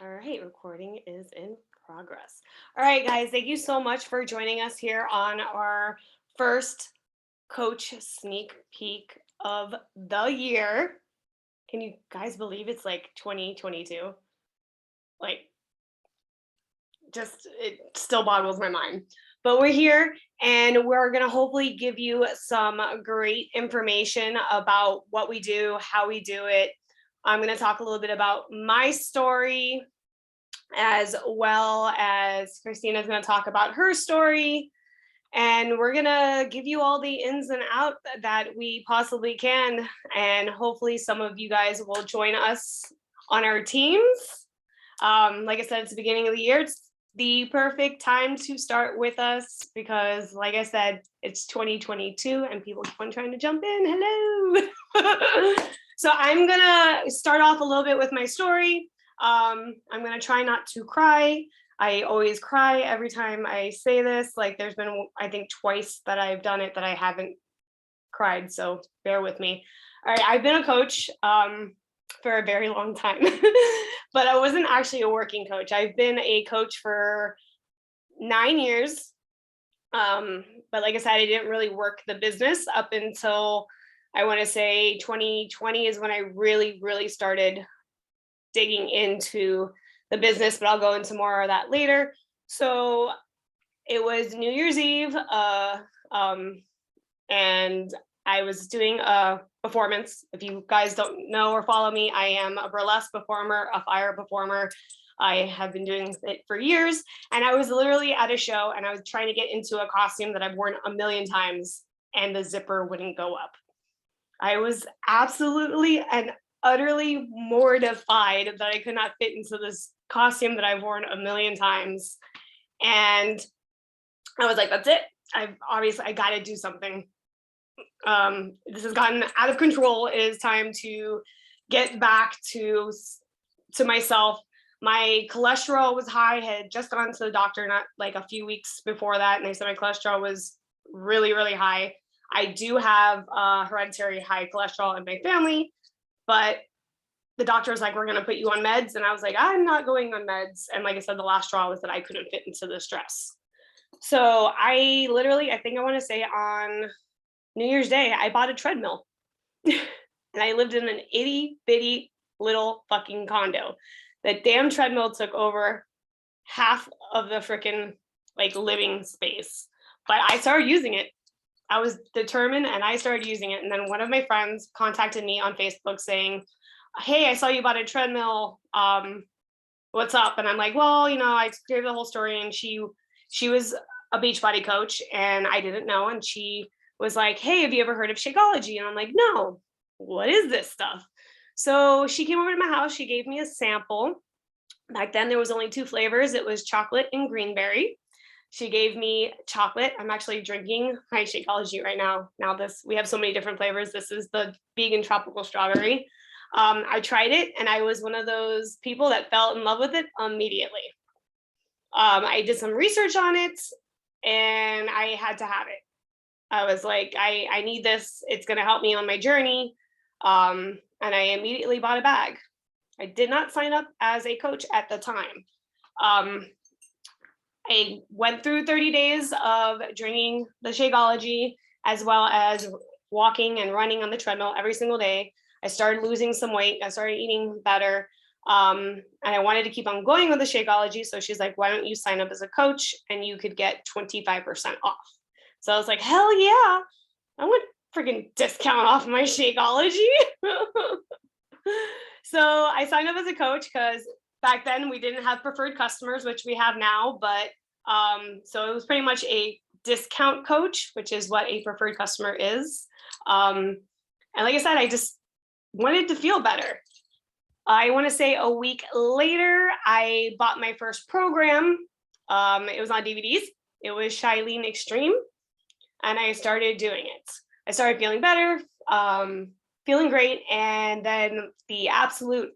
All right, recording is in progress. All right, guys, thank you so much for joining us here on our first coach sneak peek of the year. Can you guys believe it's like 2022? Like, just it still boggles my mind. But we're here and we're going to hopefully give you some great information about what we do, how we do it. I'm going to talk a little bit about my story, as well as Christina's going to talk about her story. And we're going to give you all the ins and outs that we possibly can. And hopefully, some of you guys will join us on our teams. Like I said, it's the beginning of the year. It's the perfect time to start with us because, like I said, it's 2022 and people keep on trying to jump in. Hello. So I'm going to start off a little bit with my story. I'm going to try not to cry. I always cry every time I say this. Like there's been, I think, twice that I've done it that I haven't cried. So bear with me. All right. I've been a coach for a very long time, but I wasn't actually a working coach. I've been a coach for 9 years. But like I said, I didn't really work the business up until I want to say 2020 is when I really started digging into the business, but I'll go into more of that later. So it was New Year's Eve, and I was doing a performance. If you guys don't know or follow me, I am a burlesque performer, a fire performer. I have been doing it for years, and I was literally at a show and I was trying to get into a costume that I've worn a million times, and the zipper wouldn't go up. I was absolutely and utterly mortified that I could not fit into this costume that I've worn a million times. And I was like, that's it. I got to do something. This has gotten out of control. It is time to get back to myself. My cholesterol was high. I had just gone to the doctor not like a few weeks before that, and they said my cholesterol was really high. I do have hereditary high cholesterol in my family, but the doctor was like, we're going to put you on meds. And I was like, I'm not going on meds. And like I said, the last straw was that I couldn't fit into this dress. So I think I want to say on New Year's Day, I bought a treadmill and I lived in an itty bitty little fucking condo. The damn treadmill took over half of the freaking like living space, but I started using it. I was determined and I started using it. And then one of my friends contacted me on Facebook saying, hey, I saw you bought a treadmill. What's up? And I'm like, well, I gave the whole story, and she was a Beachbody coach and I didn't know. And she was like, hey, have you ever heard of Shakeology? And I'm like, no, what is this stuff? So she came over to my house. She gave me a sample. Back then there was only 2 flavors. It was chocolate and greenberry. She gave me chocolate. I'm actually drinking my Shakeology right now. We have so many different flavors. This is the vegan tropical strawberry. I tried it and I was one of those people that fell in love with it immediately. I did some research on it and I had to have it. I was like, I need this. It's going to help me on my journey. And I immediately bought a bag. I did not sign up as a coach at the time. I went through 30 days of drinking the Shakeology as well as walking and running on the treadmill every single day. I started losing some weight. I started eating better. And I wanted to keep on going with the Shakeology. So she's like, why don't you sign up as a coach and you could get 25% off. So I was like, hell yeah, I want freaking discount off my Shakeology. So I signed up as a coach because back then we didn't have preferred customers, which we have now. But so it was pretty much a discount coach, which is what a preferred customer is. And like I said, I just wanted to feel better. I want to say a week later, I bought my first program. It was on DVDs. It was Shailene Extreme. And I started doing it. I started feeling better, feeling great. And then the absolute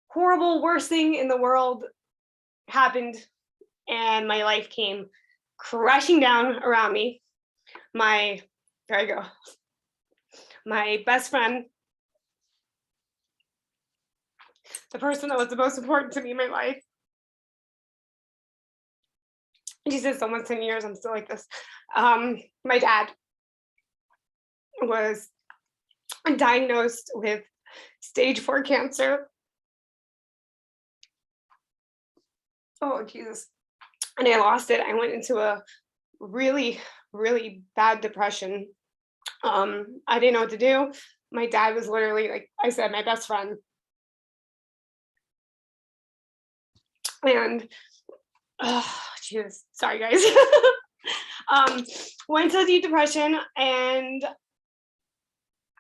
horrible, worst thing in the world happened. And my life came crashing down around me. My best friend, the person that was the most important to me in my life, Jesus, almost 10 years, I'm still like this. My dad was diagnosed with stage 4 cancer. Oh, Jesus. And I lost it. I went into a really, really bad depression. I didn't know what to do. My dad was literally, like I said, my best friend. And Jesus, sorry guys. um, Went into deep depression, and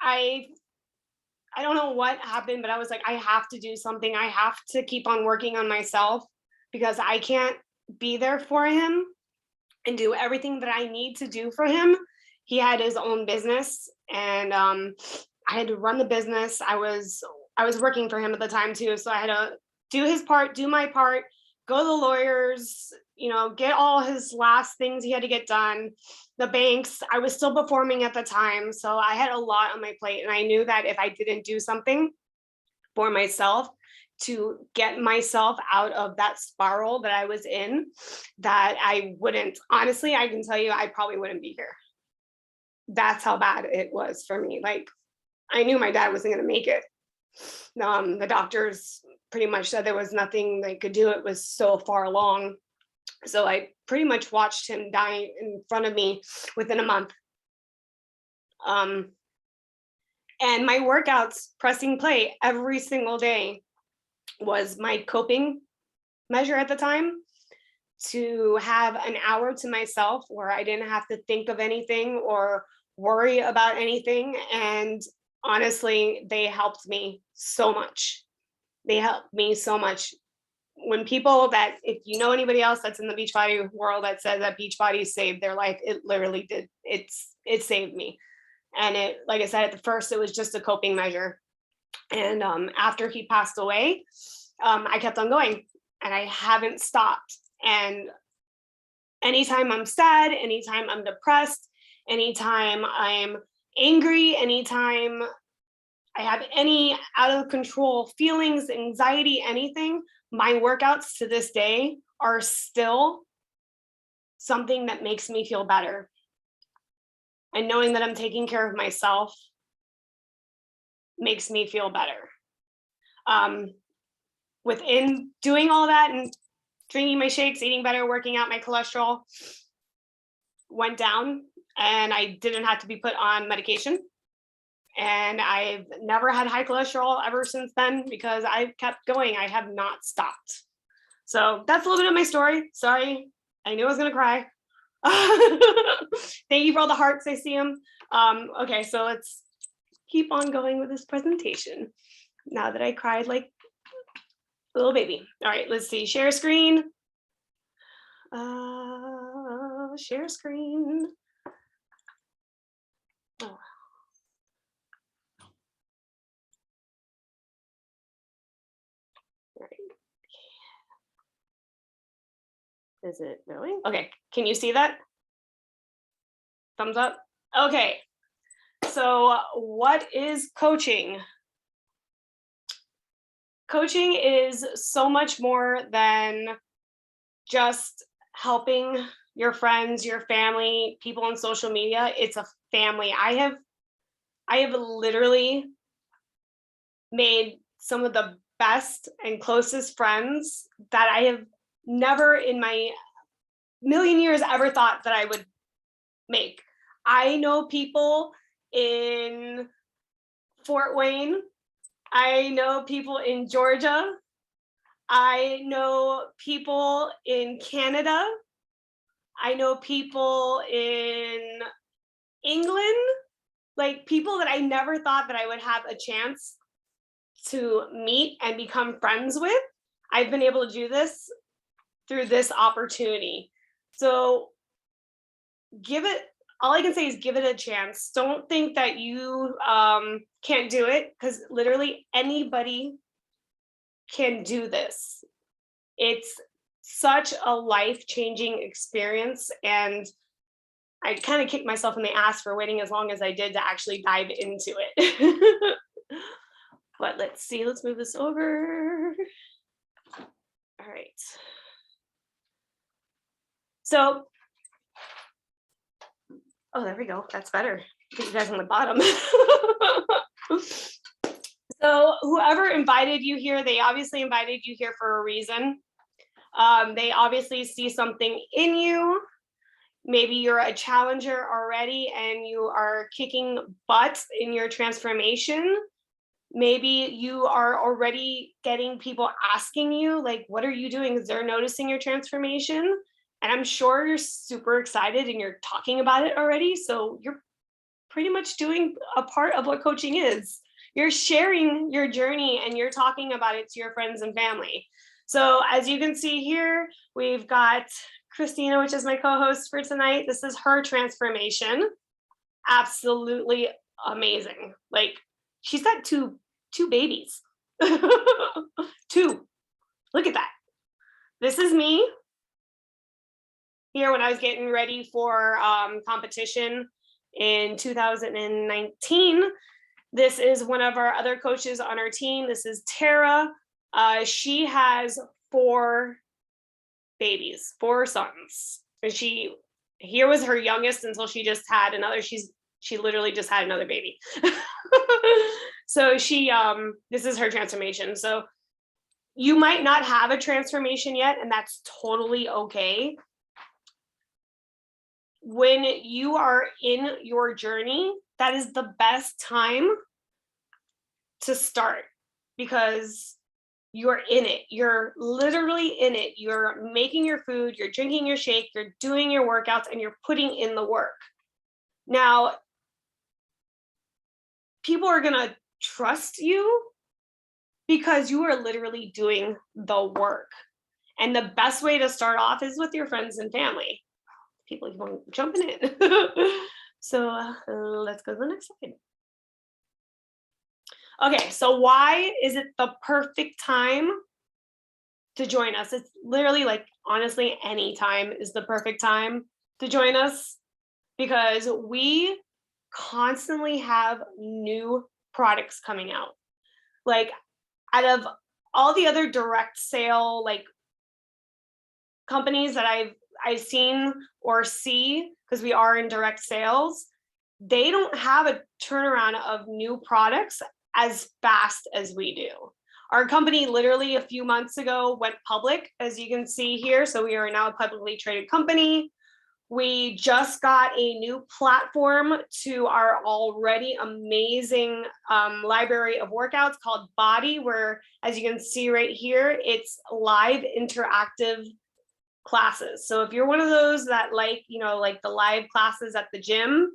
I I don't know what happened, but I was like, I have to do something. I have to keep on working on myself because I can't be there for him and do everything that I need to do for him. He had his own business, and I had to run the business. I was working for him at the time too, so I had to do his part, do my part, go to the lawyers, get all his last things he had to get done. The banks, I was still performing at the time, so I had a lot on my plate, and I knew that if I didn't do something for myself to get myself out of that spiral that I was in, that I wouldn't, honestly, I can tell you, I probably wouldn't be here. That's how bad it was for me. Like, I knew my dad wasn't going to make it. The doctors pretty much said there was nothing they could do. It was so far along. So I pretty much watched him die in front of me within a month. And my workouts, pressing play every single day, was my coping measure at the time, to have an hour to myself where I didn't have to think of anything or worry about anything. And honestly, they helped me so much. They helped me so much. When people that, if you know anybody else that's in the Beachbody world that says that Beachbody saved their life, it literally did. It saved me. And it, like I said, at the first, it was just a coping measure. And after he passed away, I kept on going, and I haven't stopped. And anytime I'm sad, anytime I'm depressed, anytime I'm angry, anytime I have any out of control feelings, anxiety, anything, my workouts to this day are still something that makes me feel better. And knowing that I'm taking care of myself makes me feel better. Within doing all that and drinking my shakes, eating better, working out, my cholesterol went down, and I didn't have to be put on medication. And I've never had high cholesterol ever since then because I've kept going. I have not stopped. So that's a little bit of my story. Sorry, I knew I was gonna cry. Thank you for all the hearts. I see them. Okay, so let's keep on going with this presentation. Now that I cried like a little baby. All right, let's see. Share screen. Share screen. Oh. All right. Is it going? Okay, can you see that? Thumbs up. Okay, so what is coaching? Coaching is so much more than just helping your friends, your family, people on social media. It's a family. I have literally made some of the best and closest friends that I have never in my million years ever thought that I would make. I know people in Fort Wayne. I know people in Georgia. I know people in Canada. I know people in England, like people that I never thought that I would have a chance to meet and become friends with. I've been able to do this through this opportunity. So all I can say is give it a chance. Don't think that you can't do it, because literally anybody can do this. It's such a life-changing experience, and I kind of kicked myself in the ass for waiting as long as I did to actually dive into it. But let's see, let's move this over. All right. So, oh, there we go. That's better. Get you guys on the bottom. So whoever invited you here, they obviously invited you here for a reason. They obviously see something in you. Maybe you're a challenger already and you are kicking butt in your transformation. Maybe you are already getting people asking you, like, what are you doing? Because they're noticing your transformation. And I'm sure you're super excited and you're talking about it already. So you're pretty much doing a part of what coaching is. You're sharing your journey and you're talking about it to your friends and family. So as you can see here, we've got Christina, which is my co-host for tonight. This is her transformation. Absolutely amazing. Like, she's got two babies. Two. Look at that. This is me here when I was getting ready for competition in 2019. This is one of our other coaches on our team. This is Tara. She has 4 babies, 4 sons. And here was her youngest until she just had another. She literally just had another baby. So this is her transformation. So you might not have a transformation yet, and that's totally okay. When you are in your journey, that is the best time to start, because you're in it. You're literally in it. You're making your food, you're drinking your shake, you're doing your workouts, and you're putting in the work. Now, people are going to trust you because you are literally doing the work. And the best way to start off is with your friends and family. People keep on jumping in. So let's go to the next slide. Okay, so why is it the perfect time to join us? It's literally, like, honestly, any time is the perfect time to join us, because we constantly have new products coming out. Like, out of all the other direct sale, like, companies that I've seen or see, because we are in direct sales, they don't have a turnaround of new products as fast as we do. Our company literally a few months ago went public, as you can see here. So we are now a publicly traded company. We just got a new platform to our already amazing library of workouts called Body, where, as you can see right here, it's live interactive classes. So if you're one of those that like the live classes at the gym,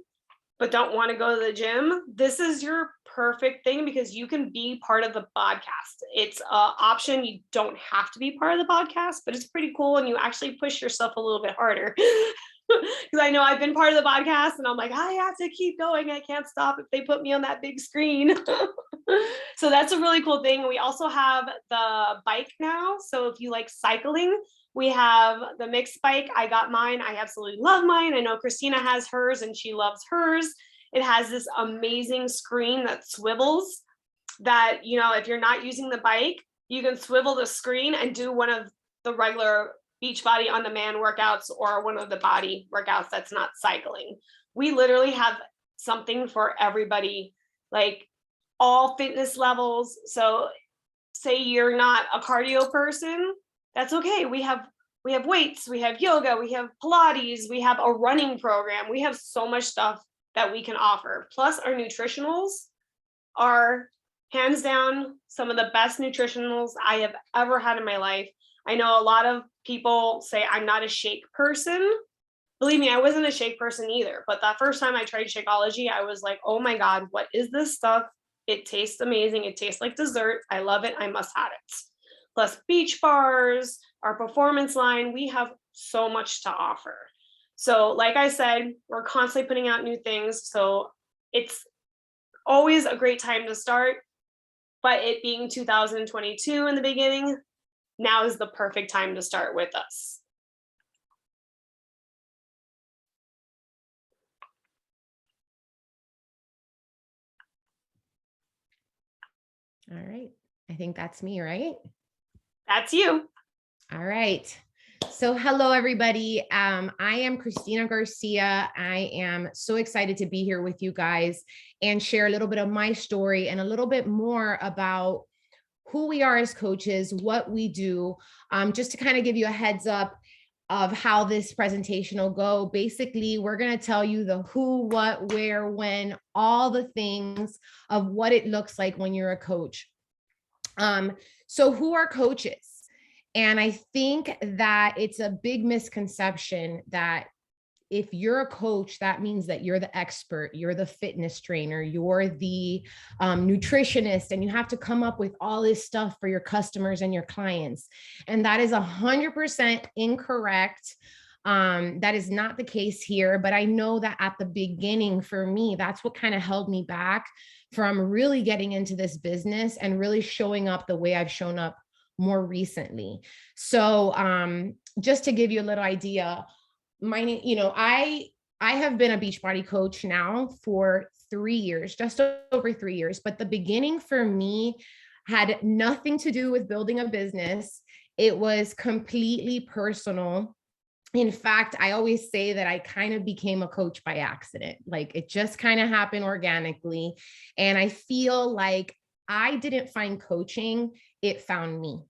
but don't want to go to the gym, this is your perfect thing, because you can be part of the podcast. It's an option. You don't have to be part of the podcast, but it's pretty cool. And you actually push yourself a little bit harder. Because I know I've been part of the podcast and I'm like, I have to keep going. I can't stop if they put me on that big screen. So that's a really cool thing. We also have the bike now. So if you like cycling, we have the mixed bike. I got mine. I absolutely love mine. I know Christina has hers and she loves hers. It has this amazing screen that swivels, that, if you're not using the bike, you can swivel the screen and do one of the regular Beachbody on demand workouts or one of the body workouts that's not cycling. We literally have something for everybody, like all fitness levels. So say you're not a cardio person, that's okay. We have weights, we have yoga, we have Pilates, we have a running program. We have so much stuff that we can offer. Plus, our nutritionals are hands down some of the best nutritionals I have ever had in my life. I know a lot of people say I'm not a shake person. Believe me, I wasn't a shake person either. But that first time I tried Shakeology, I was like, oh my God, what is this stuff? It tastes amazing. It tastes like dessert. I love it. I must have it. Plus beach bars, our performance line, we have so much to offer. So like I said, we're constantly putting out new things. So it's always a great time to start. But it being 2022 in the beginning, now is the perfect time to start with us. All right. I think that's me, right? That's you. All right. So hello, everybody. I am Christina Garcia. I am so excited to be here with you guys and share a little bit of my story and a little bit more about who we are as coaches, what we do, just to kind of give you a heads up of how this presentation will go. Basically, we're going to tell you the who, what, where, when, all the things of what it looks like when you're a coach. So who are coaches? And I think that it's a big misconception that if you're a coach, that means that you're the expert, you're the fitness trainer, you're the nutritionist, and you have to come up with all this stuff for your customers and your clients. And that is 100% incorrect. That is not the case here, but I know that at the beginning for me, that's what kind of held me back from really getting into this business and really showing up the way I've shown up more recently. So just to give you a little idea, I have been a Beachbody coach now for 3 years, just over 3 years, but the beginning for me had nothing to do with building a business. It was completely personal. In fact, I always say that I kind of became a coach by accident. Like it just kind of happened organically. And I feel like I didn't find coaching, it found me.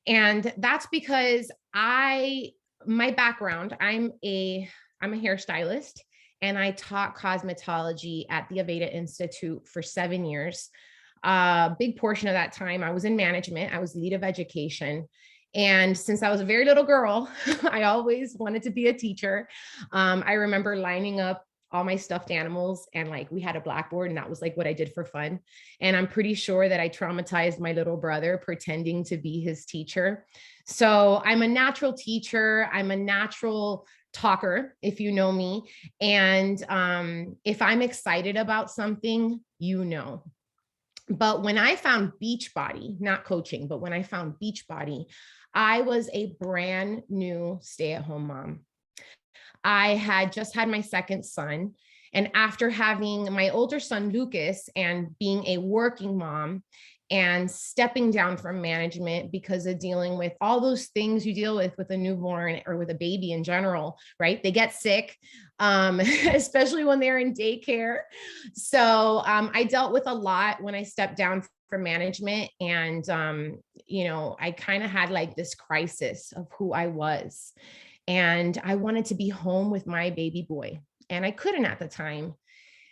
And that's because my background, I'm a hairstylist and I taught cosmetology at the Aveda Institute for 7 years. A big portion of that time I was in management. I was lead of education. And since I was a very little girl, I always wanted to be a teacher. I remember lining up all my stuffed animals and like we had a blackboard and that was like what I did for fun. And I'm pretty sure that I traumatized my little brother pretending to be his teacher. So I'm a natural teacher. I'm a natural talker, if you know me. And if I'm excited about something, you know. But when I found Beachbody, not coaching, but when I found Beachbody, I was a brand new stay-at-home mom. I had just had my second son. And after having my older son, Lucas, and being a working mom and stepping down from management because of dealing with all those things you deal with a newborn or with a baby in general, right? They get sick, especially when they're in daycare. So I dealt with a lot when I stepped down from management. And, I kind of had like this crisis of who I was. And I wanted to be home with my baby boy, and I couldn't at the time.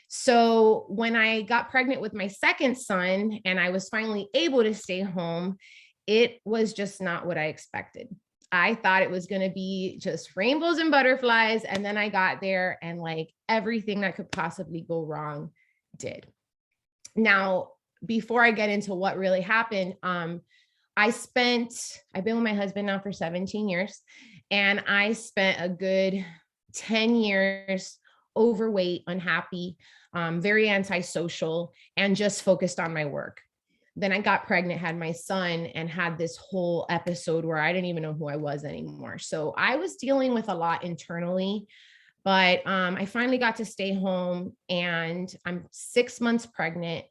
So when I got pregnant with my second son and I was finally able to stay home, it was just not what I expected. I thought it was going to be just rainbows and butterflies. And then I got there and like everything that could possibly go wrong did. Now, before I get into what really happened, I've been with my husband now for 17 years. And I spent a good 10 years overweight, unhappy, very antisocial, and just focused on my work. Then I got pregnant, had my son, and had this whole episode where I didn't even know who I was anymore. So I was dealing with a lot internally, but I finally got to stay home and I'm 6 months pregnant.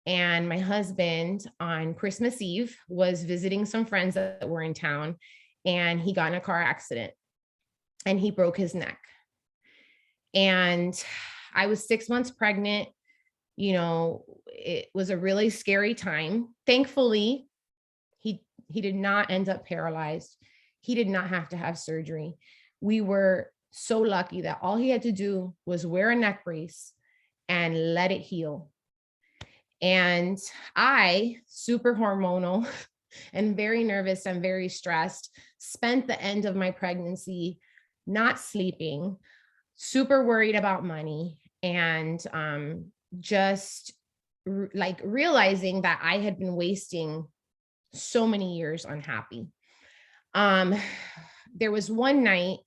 And my husband on Christmas Eve was visiting some friends that were in town. And he got in a car accident and he broke his neck. And I was 6 months pregnant. It was a really scary time. Thankfully, he did not end up paralyzed. He did not have to have surgery. We were so lucky that all he had to do was wear a neck brace and let it heal. And I, super hormonal and very nervous and very stressed, spent the end of my pregnancy not sleeping, super worried about money, and just like realizing that I had been wasting so many years unhappy. There was one night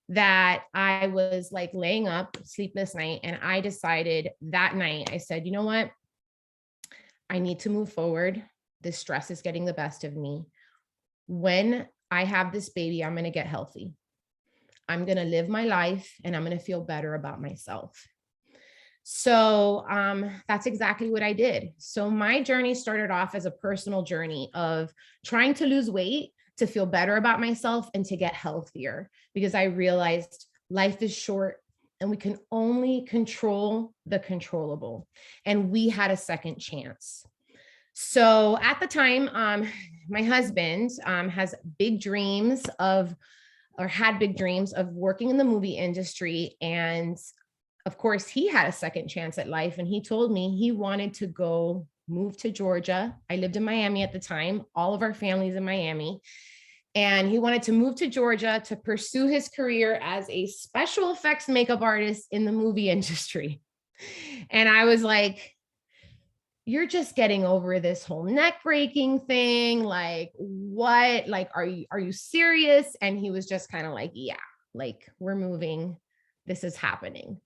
that I was like laying up, sleepless night, and I decided that night, I said, you know what? I need to move forward. This stress is getting the best of me. When I have this baby, I'm going to get healthy. I'm going to live my life and I'm going to feel better about myself. So that's exactly what I did. So my journey started off as a personal journey of trying to lose weight to feel better about myself and to get healthier, because I realized life is short and we can only control the controllable. And we had a second chance. So at the time, my husband has big dreams of, or had big dreams of working in the movie industry. And of course, he had a second chance at life. And he told me he wanted to go move to Georgia. I lived in Miami at the time. All of our family's in Miami. And he wanted to move to Georgia to pursue his career as a special effects makeup artist in the movie industry. And I was like, you're just getting over this whole neck breaking thing. Like, what? Like, are you serious? And he was just kind of like, yeah, like, we're moving. This is happening.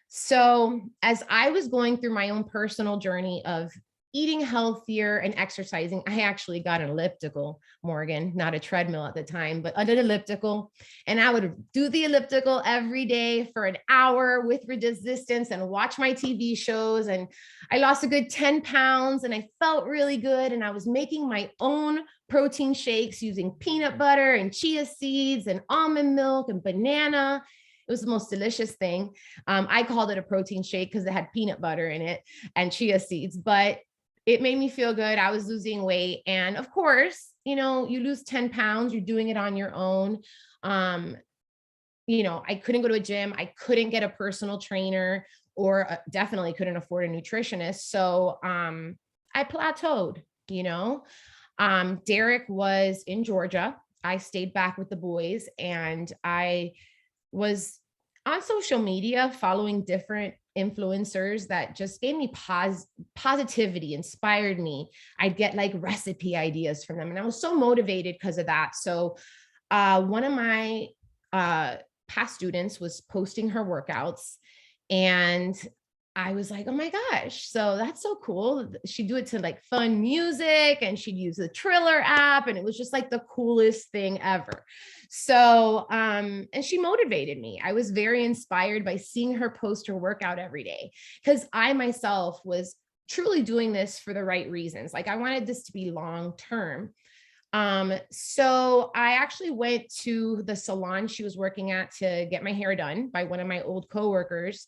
So as I was going through my own personal journey of eating healthier and exercising, I actually got an elliptical, Morgan, not a treadmill at the time, but an elliptical. And I would do the elliptical every day for an hour with resistance and watch my TV shows. And I lost a good 10 pounds and I felt really good. And I was making my own protein shakes using peanut butter and chia seeds and almond milk and banana. It was the most delicious thing. I called it a protein shake because it had peanut butter in it and chia seeds, but it made me feel good. I was losing weight. And of course, you lose 10 pounds, you're doing it on your own. I couldn't go to a gym. I couldn't get a personal trainer, or definitely couldn't afford a nutritionist. So I plateaued, Derek was in Georgia. I stayed back with the boys, and I was on social media following different influencers that just gave me positivity, inspired me. I'd get like recipe ideas from them. And I was so motivated because of that. So one of my past students was posting her workouts, and I was like, oh my gosh, so that's so cool. She'd do it to like fun music, and she'd use the Triller app, and it was just like the coolest thing ever. So, and she motivated me. I was very inspired by seeing her post her workout every day, because I myself was truly doing this for the right reasons. Like, I wanted this to be long-term. So I actually went to the salon she was working at to get my hair done by one of my old coworkers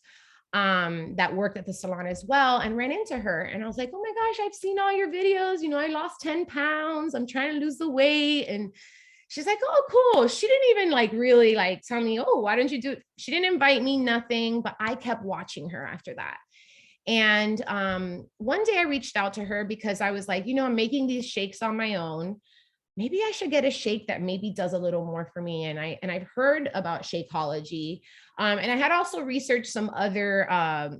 that worked at the salon as well, and ran into her. And I was like, oh my gosh, I've seen all your videos. I lost 10 pounds. I'm trying to lose the weight. And she's like, oh, cool. She didn't even really tell me, oh, why don't you do it? She didn't invite me, nothing, but I kept watching her after that. And one day I reached out to her because I was like, I'm making these shakes on my own. Maybe I should get a shake that maybe does a little more for me. And I've heard about Shakeology. And I had also researched some other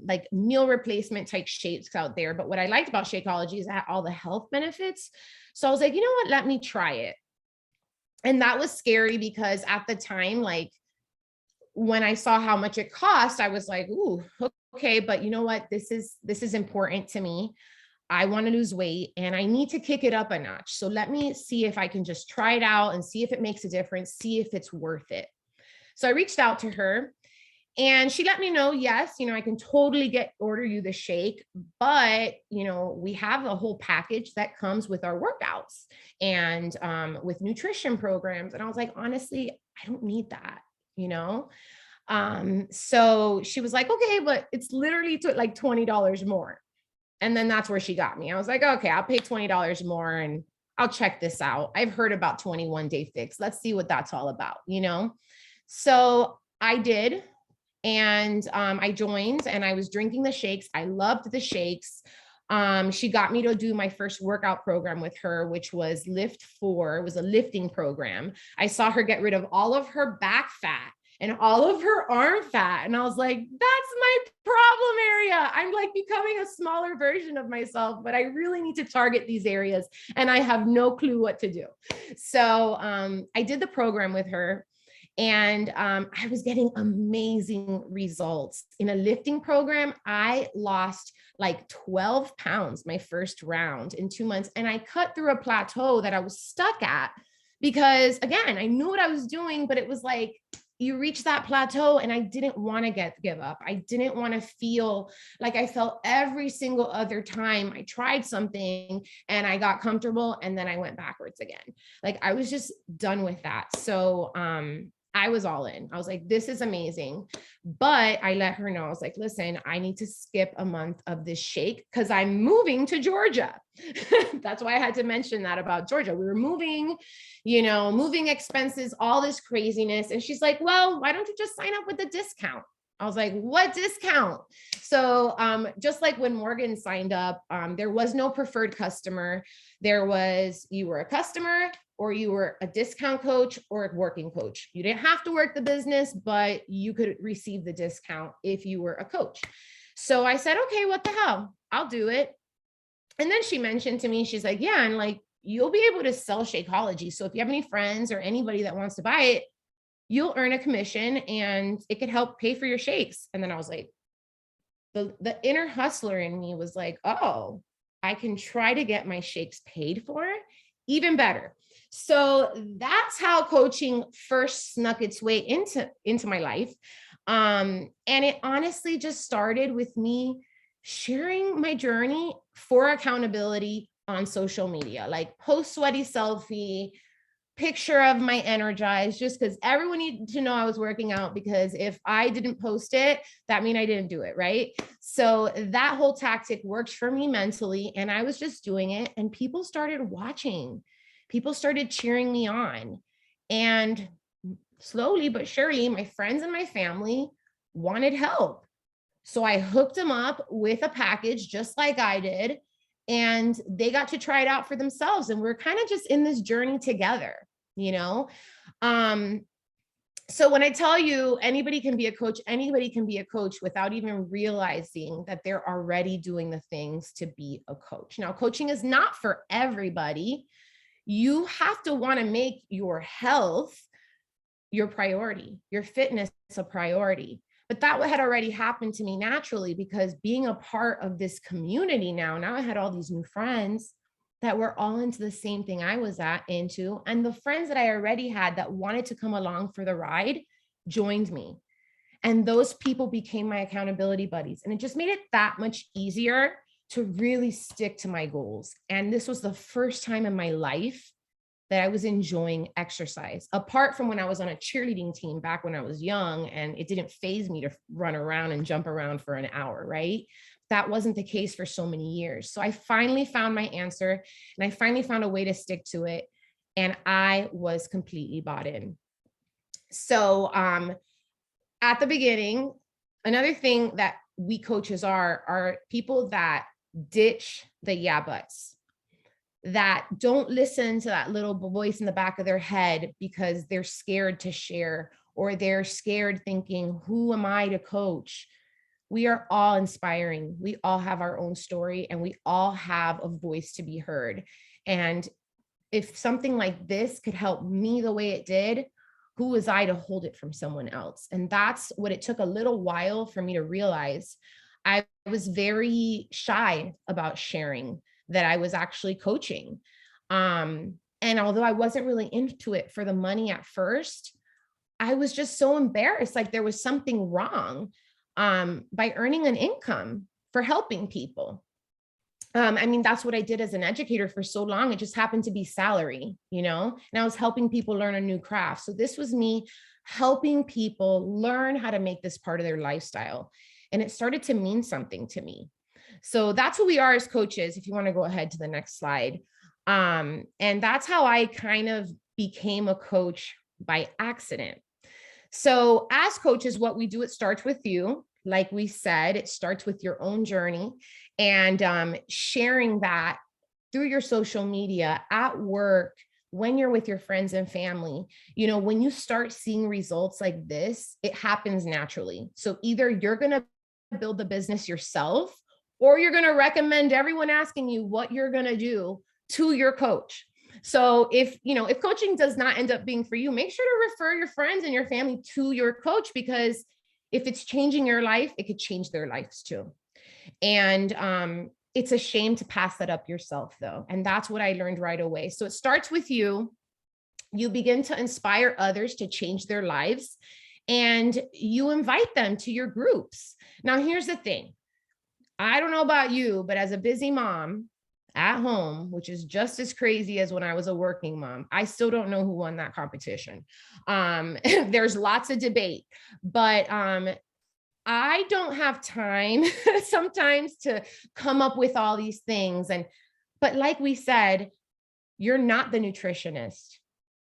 like meal replacement type shakes out there. But what I liked about Shakeology is it had all the health benefits. So I was like, you know what, let me try it. And that was scary because at the time, when I saw how much it cost, I was like, ooh, okay, but you know what, this is important to me. I want to lose weight and I need to kick it up a notch. So let me see if I can just try it out and see if it makes a difference, see if it's worth it. So I reached out to her and she let me know, yes, I can totally order you the shake, but we have a whole package that comes with our workouts and with nutrition programs. And I was like, honestly, I don't need that, So she was like, okay, but it's literally like $20 more. And then that's where she got me. I was like, okay, I'll pay $20 more and I'll check this out. I've heard about 21 Day Fix. Let's see what that's all about, So I did. And I joined and I was drinking the shakes. I loved the shakes. She got me to do my first workout program with her, which was Lift 4. It was a lifting program. I saw her get rid of all of her back fat and all of her arm fat. And I was like, that's my problem area. I'm becoming a smaller version of myself, but I really need to target these areas. And I have no clue what to do. So I did the program with her. And I was getting amazing results. In a lifting program, I lost 12 pounds my first round in 2 months. And I cut through a plateau that I was stuck at because, again, I knew what I was doing, but it was you reach that plateau, and I didn't want to give up. I didn't want to feel like I felt every single other time I tried something and I got comfortable and then I went backwards again. Like I was just done with that. So I was all in. I was like, this is amazing. But I let her know, I was like, listen, I need to skip a month of this shake because I'm moving to Georgia. That's why I had to mention that about Georgia. We were moving, moving expenses, all this craziness. And she's like, well, why don't you just sign up with the discount? I was like, what discount? So just like when Morgan signed up, there was no preferred customer. There was, you were a customer or you were a discount coach or a working coach. You didn't have to work the business, but you could receive the discount if you were a coach. So I said, okay, what the hell? I'll do it. And then she mentioned to me, she's like, yeah, and like, you'll be able to sell Shakeology. So if you have any friends or anybody that wants to buy it, you'll earn a commission and it could help pay for your shakes. And then I was like, the inner hustler in me was like, oh, I can try to get my shakes paid for, even better. So that's how coaching first snuck its way into my life. And it honestly just started with me sharing my journey for accountability on social media, like post sweaty selfie, picture of my energized, just because everyone needed to know I was working out, because if I didn't post it, that means I didn't do it, right? So that whole tactic worked for me mentally, and I was just doing it, and people started watching. People started cheering me on. And slowly but surely, my friends and my family wanted help. So I hooked them up with a package just like I did, and they got to try it out for themselves. And we're kind of just in this journey together, So when I tell you anybody can be a coach without even realizing that they're already doing the things to be a coach. Now, coaching is not for everybody. You have to want to make your health your priority, your fitness a priority. But that had already happened to me naturally, because being a part of this community now I had all these new friends that were all into the same thing I was into. And the friends that I already had that wanted to come along for the ride joined me. And those people became my accountability buddies. And it just made it that much easier to really stick to my goals. And this was the first time in my life that I was enjoying exercise, apart from when I was on a cheerleading team back when I was young, and it didn't faze me to run around and jump around for an hour, right? That wasn't the case for so many years. So I finally found my answer, and I finally found a way to stick to it, and I was completely bought in. So at the beginning, another thing that we coaches are people that ditch the yeah buts, that don't listen to that little voice in the back of their head because they're scared to share, or they're scared thinking, who am I to coach? We are all inspiring. We all have our own story, and we all have a voice to be heard. And if something like this could help me the way it did, who was I to hold it from someone else? And that's what it took a little while for me to realize. I was very shy about sharing that I was actually coaching. And although I wasn't really into it for the money at first, I was just so embarrassed, like there was something wrong by earning an income for helping people. I mean, that's what I did as an educator for so long. It just happened to be salary, and I was helping people learn a new craft. So this was me helping people learn how to make this part of their lifestyle. And it started to mean something to me. So that's who we are as coaches, if you want to go ahead to the next slide. And that's how I kind of became a coach by accident. So as coaches, what we do, it starts with you. Like we said, it starts with your own journey, and sharing that through your social media, at work, when you're with your friends and family. When you start seeing results like this, it happens naturally. So either you're going to build the business yourself, or you're going to recommend everyone asking you what you're going to do to your coach. So if coaching does not end up being for you, make sure to refer your friends and your family to your coach, because if it's changing your life, it could change their lives too. And it's a shame to pass that up yourself, though. And that's what I learned right away. So it starts with you. You begin to inspire others to change their lives. and you invite them to your groups. Now, here's the thing. I don't know about you, but as a busy mom at home, which is just as crazy as when I was a working mom, I still don't know who won that competition. There's lots of debate, but I don't have time sometimes to come up with all these things. But like we said, you're not the nutritionist.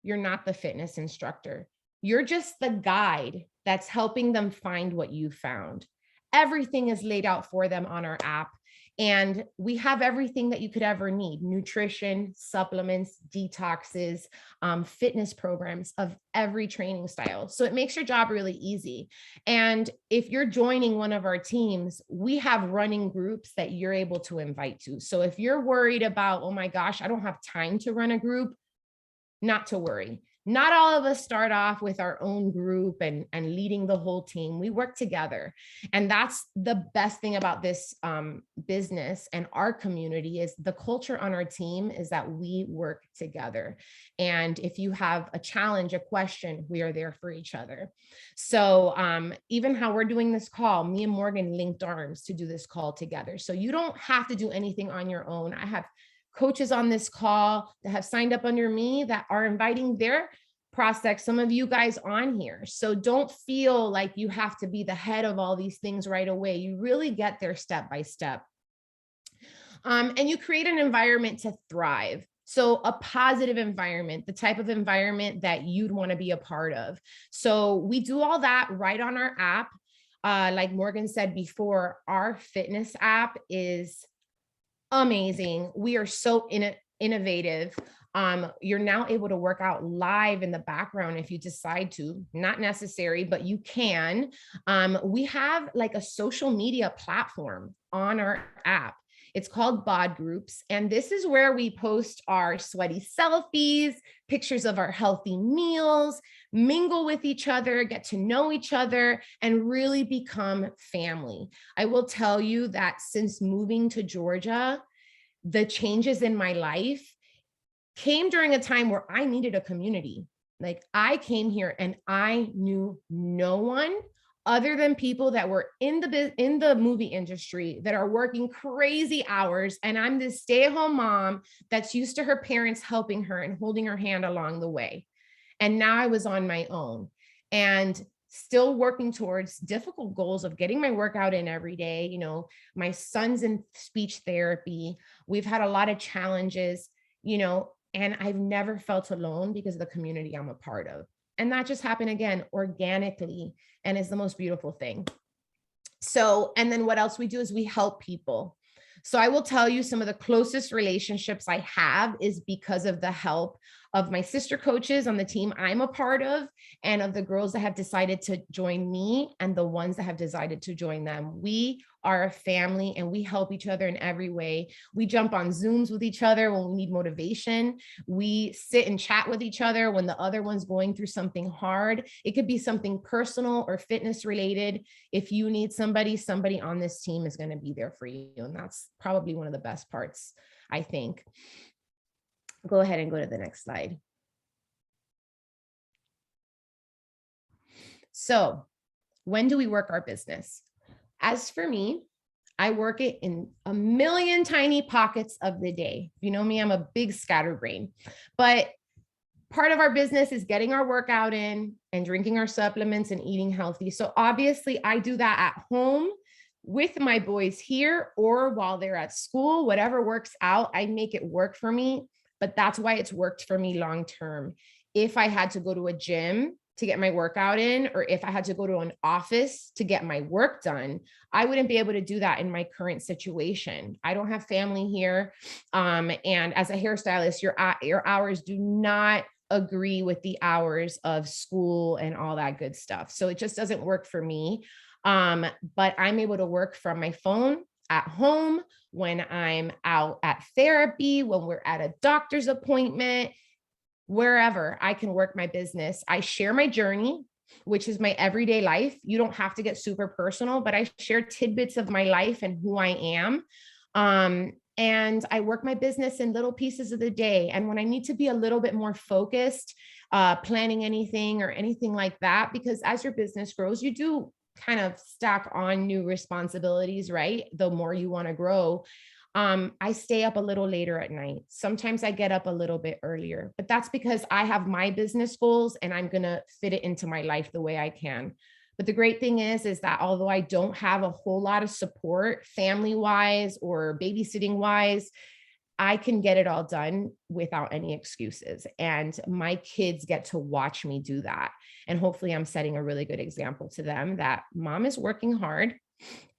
You're not the fitness instructor. You're just the guide that's helping them find what you found. Everything is laid out for them on our app. And we have everything that you could ever need: nutrition, supplements, detoxes, fitness programs of every training style. So it makes your job really easy. And if you're joining one of our teams, we have running groups that you're able to invite to. So if you're worried about, oh my gosh, I don't have time to run a group, not to worry. Not all of us start off with our own group and leading the whole team. We work together. And that's the best thing about this business and our community is the culture on our team is that we work together. And if you have a challenge, a question, we are there for each other. So even how we're doing this call, me and Morgan linked arms to do this call together. So you don't have to do anything on your own. I have coaches on this call that have signed up under me that are inviting their prospects, some of you guys on here. So don't feel like you have to be the head of all these things right away. You really get there step by step. And you create an environment to thrive. So a positive environment, the type of environment that you'd want to be a part of. So we do all that right on our app. Like Morgan said before, our fitness app is amazing. We are so innovative. You're now able to work out live in the background if you decide to. Not necessary, but you can. We have like a social media platform on our app. It's called Bod Groups. And this is where we post our sweaty selfies, pictures of our healthy meals, mingle with each other, get to know each other, and really become family. I will tell you that since moving to Georgia, the changes in my life came during a time where I needed a community. Like I came here and I knew no one other than people that were in the movie industry that are working crazy hours. And I'm this stay-at-home mom that's used to her parents helping her and holding her hand along the way. And now I was on my own and still working towards difficult goals of getting my workout in every day. You know, my son's in speech therapy. We've had a lot of challenges, you know, and I've never felt alone because of the community I'm a part of. And that just happened again, organically, and is the most beautiful thing. So, and then what else we do is we help people. So I will tell you some of the closest relationships I have is because of the help of my sister coaches on the team I'm a part of, and of the girls that have decided to join me and the ones that have decided to join them. We are a family and we help each other in every way. We jump on Zooms with each other when we need motivation. We sit and chat with each other when the other one's going through something hard. It could be something personal or fitness related. If you need somebody on this team is going to be there for you. And that's probably one of the best parts, I think. Go ahead and go to the next slide. So when do we work our business? As for me, I work it in a million tiny pockets of the day. You know me, I'm a big scatterbrain, but part of our business is getting our workout in and drinking our supplements and eating healthy. So obviously I do that at home with my boys here or while they're at school, whatever works out, I make it work for me. But that's why it's worked for me long term. If I had to go to a gym to get my workout in, or if I had to go to an office to get my work done, I wouldn't be able to do that in my current situation. I don't have family here. And as a hairstylist, your hours do not agree with the hours of school and all that good stuff. So it just doesn't work for me. But I'm able to work from my phone at home, when I'm out at therapy, when we're at a doctor's appointment, wherever I can work my business. I share my journey, which is my everyday life. You don't have to get super personal, but I share tidbits of my life and who I am. and I work my business in little pieces of the day. And when I need to be a little bit more focused, planning anything or anything like that, because as your business grows, you do kind of stack on new responsibilities, right? The more you want to grow. I stay up a little later at night. Sometimes I get up a little bit earlier, but that's because I have my business goals and I'm going to fit it into my life the way I can. But the great thing is that although I don't have a whole lot of support family wise or babysitting wise, I can get it all done without any excuses. And my kids get to watch me do that. And hopefully I'm setting a really good example to them that mom is working hard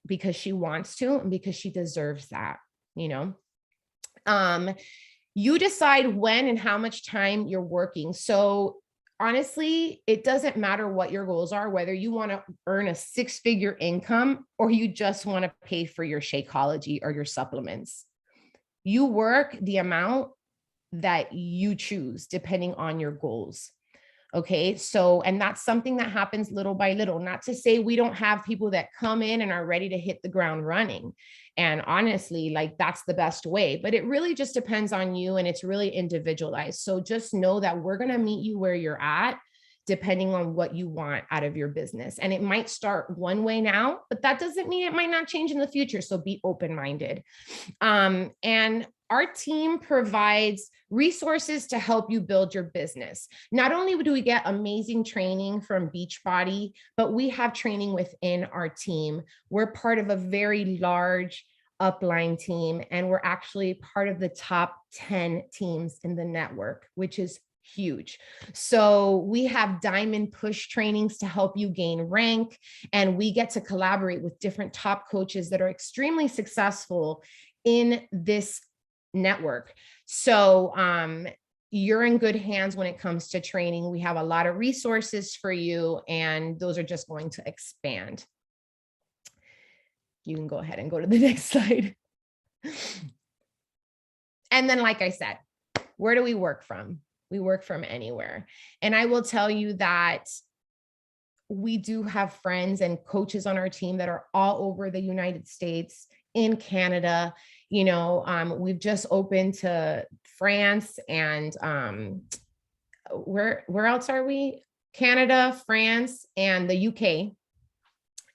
because she wants to and because she deserves that, you know. You decide when and how much time you're working. So honestly, it doesn't matter what your goals are, whether you want to earn a 6-figure income or you just want to pay for your Shakeology or your supplements. You work the amount that you choose depending on your goals. Okay. So, and that's something that happens little by little, not to say we don't have people that come in and are ready to hit the ground running. And honestly, like that's the best way, but it really just depends on you and it's really individualized. So just know that we're going to meet you where you're at, depending on what you want out of your business. And it might start one way now, but that doesn't mean it might not change in the future. So be open-minded. And our team provides resources to help you build your business. Not only do we get amazing training from Beachbody, but we have training within our team. We're part of a very large upline team, and we're actually part of the top 10 teams in the network, which is huge. So we have diamond push trainings to help you gain rank, and we get to collaborate with different top coaches that are extremely successful in this network. So you're in good hands when it comes to training. We have a lot of resources for you, and those are just going to expand. You can go ahead and go to the next slide. And then, like I said, where do we work from? We work from anywhere. And I will tell you that we do have friends and coaches on our team that are all over the United States, in Canada. You know, we've just opened to France and where else are we? Canada, France, and the UK.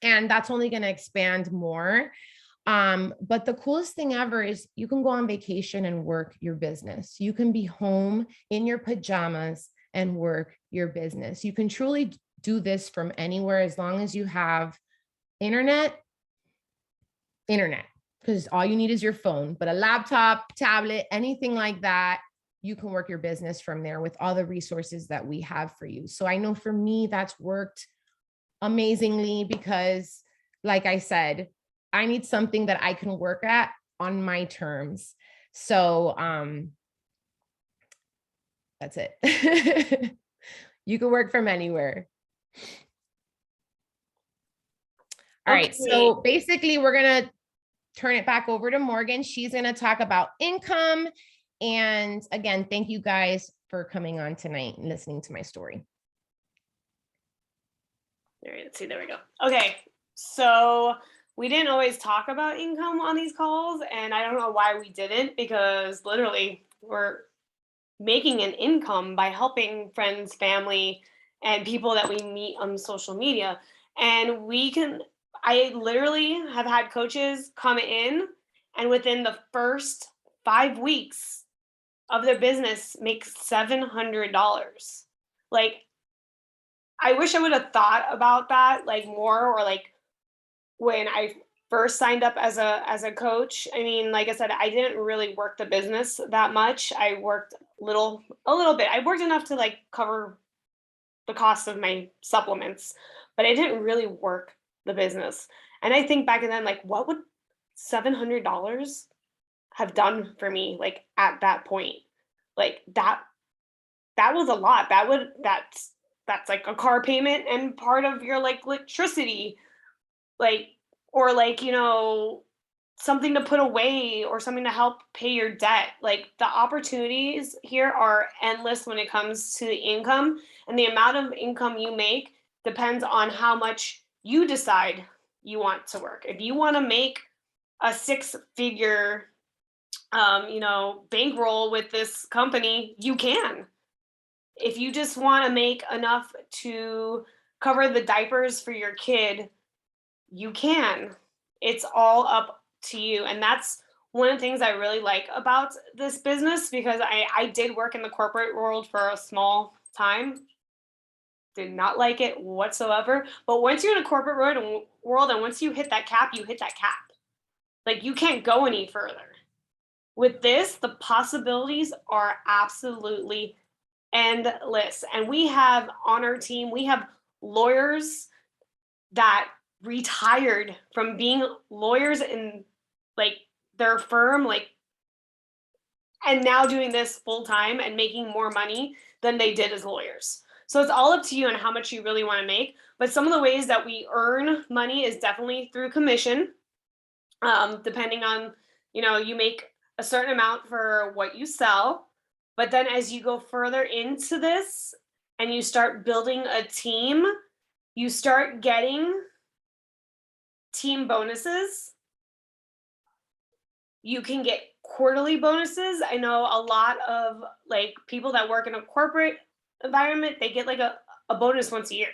And that's only going to expand more. But the coolest thing ever is you can go on vacation and work your business. You can be home in your pajamas and work your business. You can truly do this from anywhere as long as you have internet, because all you need is your phone, but a laptop, tablet, anything like that, you can work your business from there with all the resources that we have for you. So I know for me, that's worked amazingly because, like I said, I need something that I can work at on my terms. So that's it. You can work from anywhere. All right. So basically, we're going to turn it back over to Morgan. She's going to talk about income. And again, thank you guys for coming on tonight and listening to my story. All right, let's see, there we go. Okay, so we didn't always talk about income on these calls, and I don't know why we didn't, because literally we're making an income by helping friends, family, and people that we meet on social media. And I literally have had coaches come in and within the first 5 weeks of their business make $700. Like, I wish I would have thought about that like more, or like when I first signed up as a coach. I mean, like I said, I didn't really work the business that much. I worked a little bit. I worked enough to like cover the cost of my supplements, but I didn't really work the business. And I think back then, like, what would $700 have done for me, like at that point? Like that was a lot. That's like a car payment and part of your like electricity, like, or like, you know, something to put away or something to help pay your debt. Like the opportunities here are endless when it comes to the income, and the amount of income you make depends on how much you decide you want to work. If you want to make a 6-figure bankroll with this company, you can. If you just want to make enough to cover the diapers for your kid, you can. It's all up to you. And that's one of the things I really like about this business, because I did work in the corporate world for a small time. Did not like it whatsoever. But once you're in a corporate world and once you hit that cap, you hit that cap. Like you can't go any further. With this, the possibilities are absolutely endless. And we have on our team, we have lawyers that retired from being lawyers in like their firm, like, and now doing this full time and making more money than they did as lawyers. So it's all up to you on how much you really want to make. But some of the ways that we earn money is definitely through commission. Depending on, you make a certain amount for what you sell. But then as you go further into this and you start building a team, you start getting team bonuses. You can get quarterly bonuses. I know a lot of like people that work in a corporate environment, they get like a bonus once a year.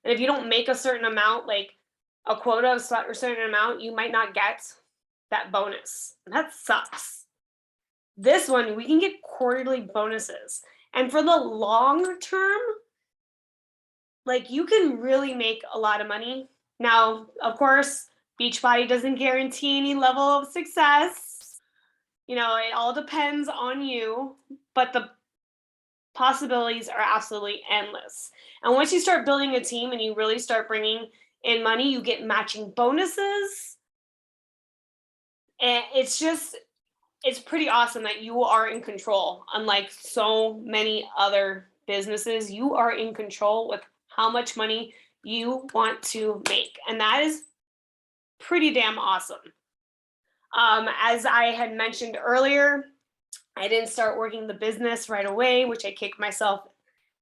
And if you don't make a certain amount, like a quota of a certain amount, you might not get that bonus. And that sucks. This one, we can get quarterly bonuses. And for the long term, like you can really make a lot of money. Now, of course, Beachbody doesn't guarantee any level of success. It all depends on you, but the possibilities are absolutely endless. And once you start building a team and you really start bringing in money, you get matching bonuses. And it's pretty awesome that you are in control. Unlike so many other businesses, you are in control with how much money you want to make. And that is pretty damn awesome. As I had mentioned earlier, I didn't start working the business right away, which I kicked myself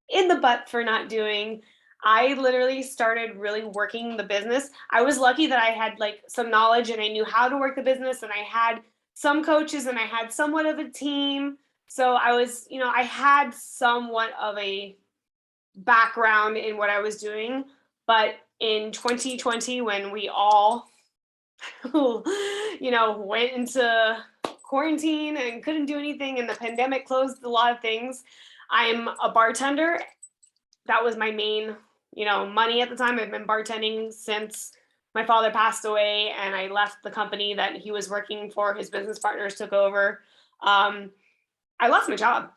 in the butt for not doing. I literally started really working the business. I was lucky that I had like some knowledge and I knew how to work the business, and I had some coaches and I had somewhat of a team. So I was, I had somewhat of a background in what I was doing. But in 2020, when we all, went into quarantine and couldn't do anything and the pandemic closed a lot of things, I'm a bartender. That was my main, money at the time. I've been bartending since my father passed away and I left the company that he was working for. His business partners took over. I lost my job.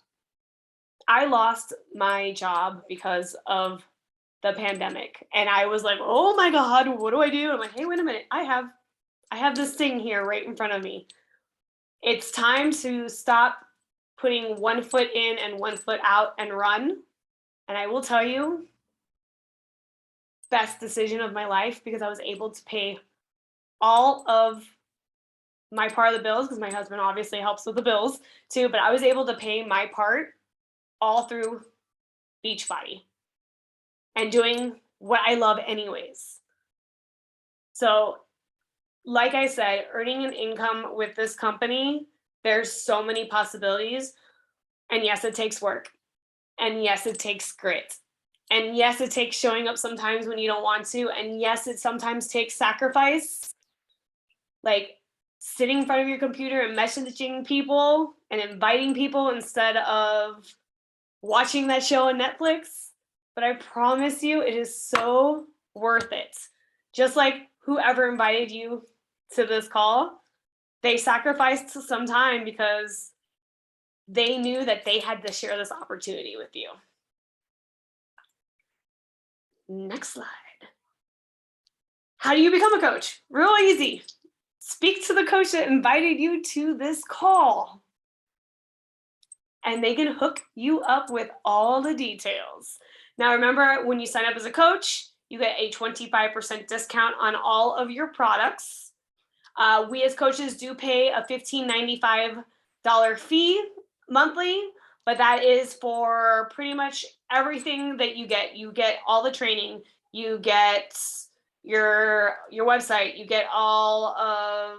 I lost my job because of the pandemic. And I was like, oh my God, what do I do? I'm like, hey, wait a minute. I have this thing here right in front of me. It's time to stop putting one foot in and one foot out and run. And I will tell you, best decision of my life, because I was able to pay all of my part of the bills, because my husband obviously helps with the bills too, but I was able to pay my part all through Beachbody and doing what I love anyways. So, like I said, earning an income with this company, there's so many possibilities. And yes, it takes work. And yes, it takes grit. And yes, it takes showing up sometimes when you don't want to. And yes, it sometimes takes sacrifice. Like sitting in front of your computer and messaging people and inviting people instead of watching that show on Netflix. But I promise you, it is so worth it. Just like whoever invited you to this call, they sacrificed some time because they knew that they had to share this opportunity with you. Next slide. How do you become a coach? Real easy. Speak to the coach that invited you to this call, and they can hook you up with all the details. Now, remember, when you sign up as a coach, you get a 25% discount on all of your products. We as coaches do pay a $15.95 fee monthly, but that is for pretty much everything that you get. You get all the training. You get your website. You get all of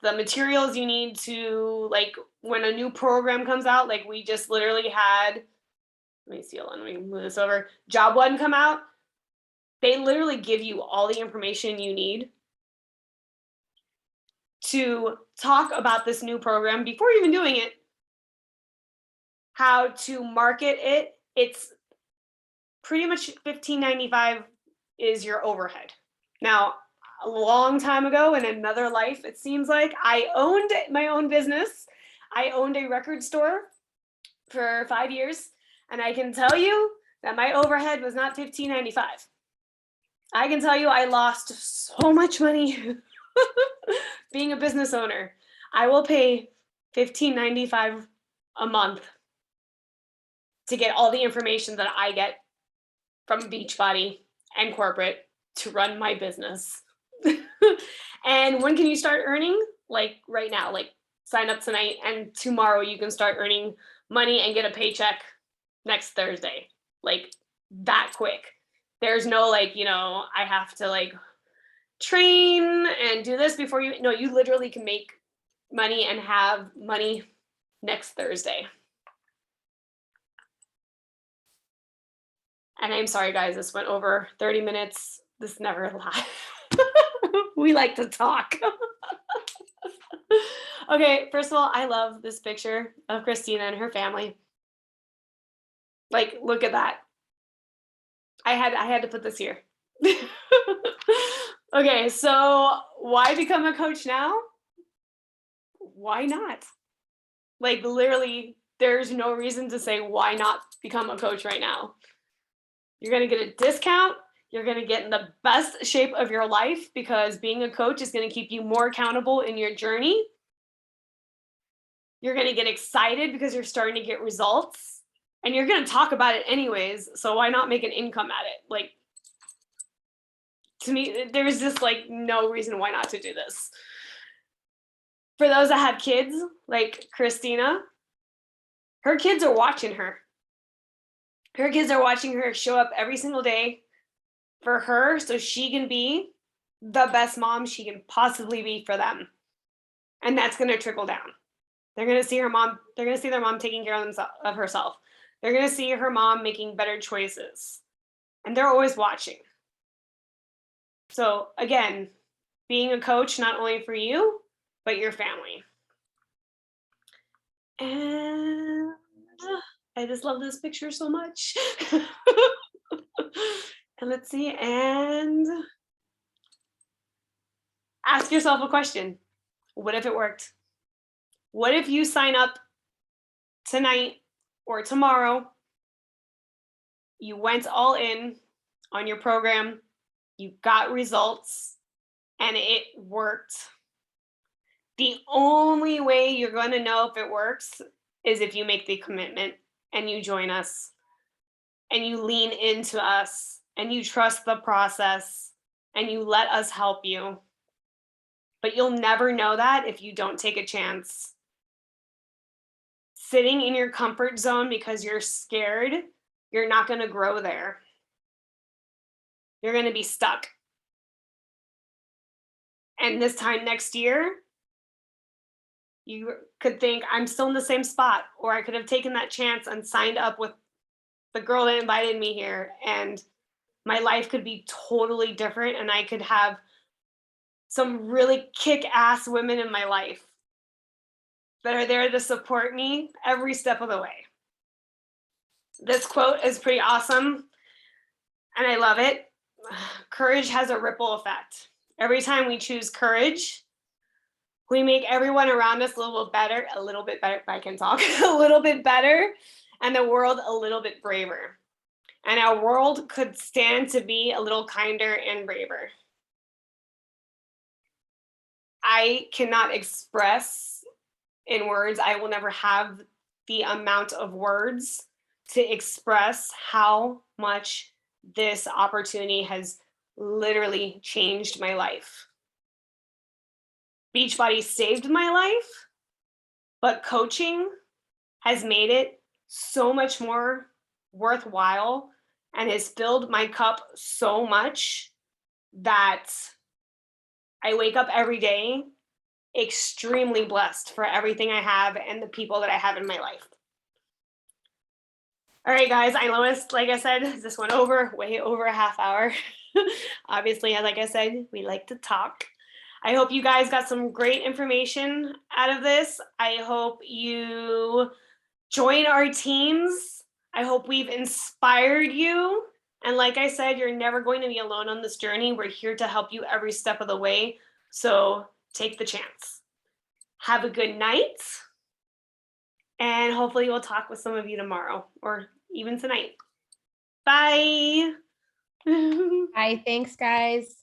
the materials you need to, like, when a new program comes out. Like, we just literally had, let me see, hold on, let me move this over. Job One come out. They literally give you all the information you need to talk about this new program before even doing it, how to market it. It's pretty much $15.95 is your overhead. Now, a long time ago in another life, it seems like, I owned my own business. I owned a record store for 5 years, and I can tell you that my overhead was not $15.95. I can tell you I lost so much money being a business owner. I will pay $15.95 a month to get all the information that I get from Beachbody and corporate to run my business. And when can you start earning? Like right now, like sign up tonight and tomorrow you can start earning money and get a paycheck next Thursday. Like that quick. There's no like, I have to like train and do this before you, no, you literally can make money and have money next Thursday. And I'm sorry, guys, this went over 30 minutes. This never lies. We like to talk. Okay, first of all, I love this picture of Christina and her family. Like, look at that. I had to put this here. Okay, so why become a coach now? Why not? Like, literally, there's no reason to say why not become a coach right now. You're going to get a discount. You're going to get in the best shape of your life because being a coach is going to keep you more accountable in your journey. You're going to get excited because you're starting to get results, and you're going to talk about it anyways. So why not make an income at it? Like, to me, there's just like no reason why not to do this. For those that have kids, like Christina, her kids are watching her. Her kids are watching her show up every single day for her so she can be the best mom she can possibly be for them. And that's going to trickle down. They're going to see her mom, they're going to see their mom taking care of herself. They're going to see her mom making better choices. And they're always watching. So again, being a coach, not only for you, but your family. And I just love this picture so much. And let's see, and ask yourself a question. What if it worked? What if you sign up tonight or tomorrow? You went all in on your program, you got results, and it worked. The only way you're going to know if it works is if you make the commitment and you join us and you lean into us and you trust the process and you let us help you. But you'll never know that if you don't take a chance. Sitting in your comfort zone because you're scared, you're not going to grow there. You're going to be stuck. And this time next year, you could think, I'm still in the same spot, or I could have taken that chance and signed up with the girl that invited me here, and my life could be totally different, and I could have some really kick-ass women in my life that are there to support me every step of the way. This quote is pretty awesome, and I love it. Courage has a ripple effect. Every time we choose courage, we make everyone around us a little bit better, if I can talk, a little bit better, and the world a little bit braver. And our world could stand to be a little kinder and braver. I cannot express in words, I will never have the amount of words to express how much this opportunity has literally changed my life. Beachbody saved my life, but coaching has made it so much more worthwhile and has filled my cup so much that I wake up every day extremely blessed for everything I have and the people that I have in my life. All right, guys, I know it's, like I said, this went way over a half hour. Obviously, like I said, we like to talk. I hope you guys got some great information out of this. I hope you join our teams. I hope we've inspired you. And like I said, you're never going to be alone on this journey. We're here to help you every step of the way. So take the chance. Have a good night. And hopefully we'll talk with some of you tomorrow or even tonight. Bye. Bye. Thanks, guys.